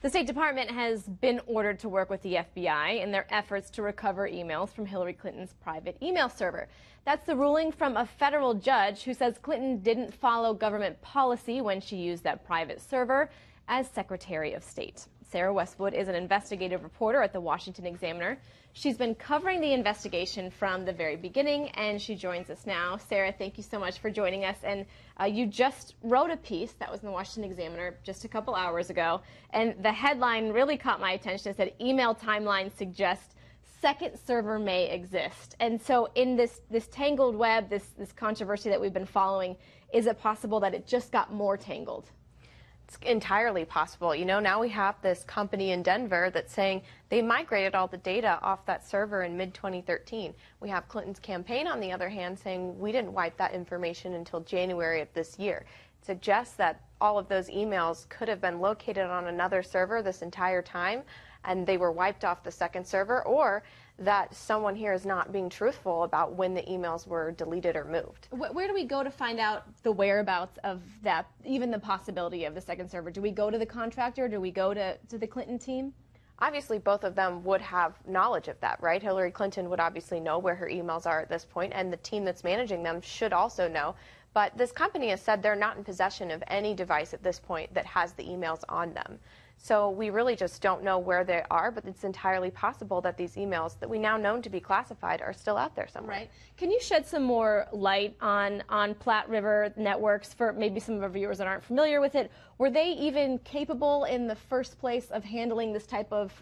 The State Department has been ordered to work with the FBI in their efforts to recover emails from Hillary Clinton's private email server. That's the ruling from a federal judge who says Clinton didn't follow government policy when she used that private server as Secretary of State. Sarah Westwood is an investigative reporter at the Washington Examiner. She's been covering the investigation from the very beginning, and she joins us now. Sarah, thank you so much for joining us. And you just wrote a piece that was in the Washington Examiner just a couple hours ago, and the headline really caught my attention. It said, "Email timelines suggest second server may exist." And so in this tangled web, this controversy that we've been following, is it possible that it just got more tangled? It's entirely possible. You know, now we have this company in Denver that's saying they migrated all the data off that server in mid-2013. We have Clinton's campaign, on the other hand, saying we didn't wipe that information until January of this year. It suggests that all of those emails could have been located on another server this entire time, and they were wiped off the second server, or that someone here is not being truthful about when the emails were deleted or moved. Where do we go to find out the whereabouts of that, even the possibility of the second server? Do we go to the contractor? Do we go to the Clinton team? Obviously, both of them would have knowledge of that, right? Hillary Clinton would obviously know where her emails are at this point, and the team that's managing them should also know. But this company has said they're not in possession of any device at this point that has the emails on them. So we really just don't know where they are, but it's entirely possible that these emails that we now know to be classified are still out there somewhere. Right. Can you shed some more light on Platte River Networks for maybe some of our viewers that aren't familiar with it? Were they even capable in the first place of handling this type of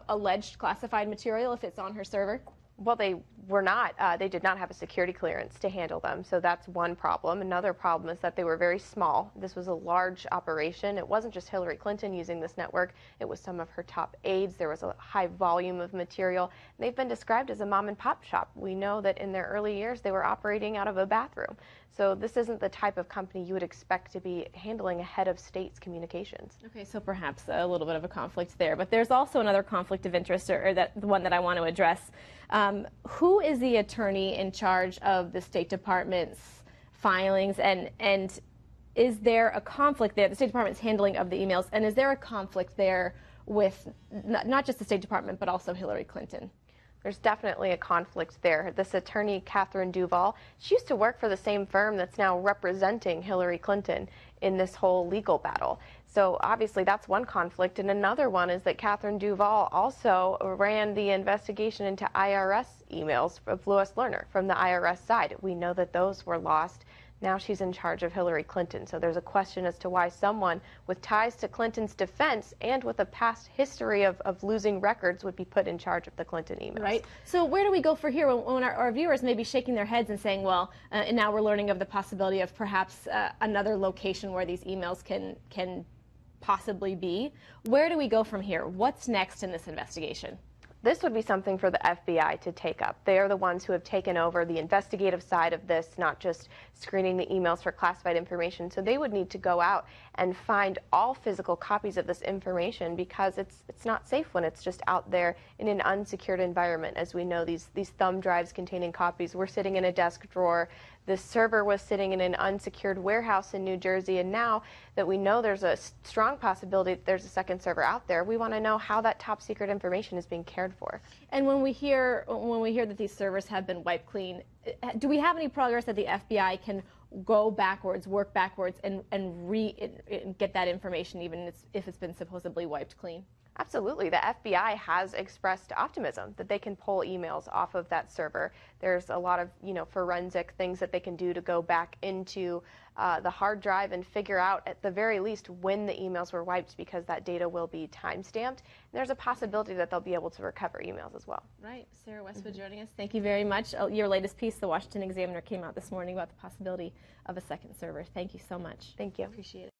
alleged classified material if it's on her server? Well, they were not. They did not have a security clearance to handle them, so that's one problem. Another problem is that they were very small. This was a large operation. It wasn't just Hillary Clinton using this network. It was some of her top aides. There was a high volume of material. And they've been described as a mom-and-pop shop. We know that in their early years, they were operating out of a bathroom. So this isn't the type of company you would expect to be handling a head of state's communications. Okay, so perhaps a little bit of a conflict there. But there's also another conflict of interest, or the one that I want to address. Who is the attorney in charge of the State Department's filings, and is there a conflict there, the State Department's handling of the emails, and is there a conflict there with not just the State Department, but also Hillary Clinton? There's definitely a conflict there. This attorney, Catherine Duval, she used to work for the same firm that's now representing Hillary Clinton in this whole legal battle. So obviously that's one conflict. And another one is that Catherine Duval also ran the investigation into IRS emails of Lois Lerner from the IRS side. We know that those were lost. Now she's in charge of Hillary Clinton. So there's a question as to why someone with ties to Clinton's defense and with a past history of losing records would be put in charge of the Clinton emails. Right. So where do we go for here when our viewers may be shaking their heads and saying, well, and now we're learning of the possibility of perhaps another location where these emails can possibly be. Where do we go from here? What's next in this investigation? This would be something for the FBI to take up. They are the ones who have taken over the investigative side of this, not just screening the emails for classified information. So they would need to go out and find all physical copies of this information, because it's not safe when it's just out there in an unsecured environment. As we know, these thumb drives containing copies were sitting in a desk drawer. This server was sitting in an unsecured warehouse in New Jersey, and now that we know there's a strong possibility that there's a second server out there, we want to know how that top secret information is being cared for. And when we hear that these servers have been wiped clean, do we have any progress that the FBI can go backwards, work backwards, and get that information, even if it's been supposedly wiped clean? Absolutely. The FBI has expressed optimism that they can pull emails off of that server. There's a lot of, forensic things that they can do to go back into the hard drive and figure out, at the very least, when the emails were wiped, because that data will be time-stamped. There's a possibility that they'll be able to recover emails as well. Right. Sarah Westwood joining us. Thank you very much. Your latest piece, the Washington Examiner, came out this morning about the possibility of a second server. Thank you so much. Thank you. Appreciate it.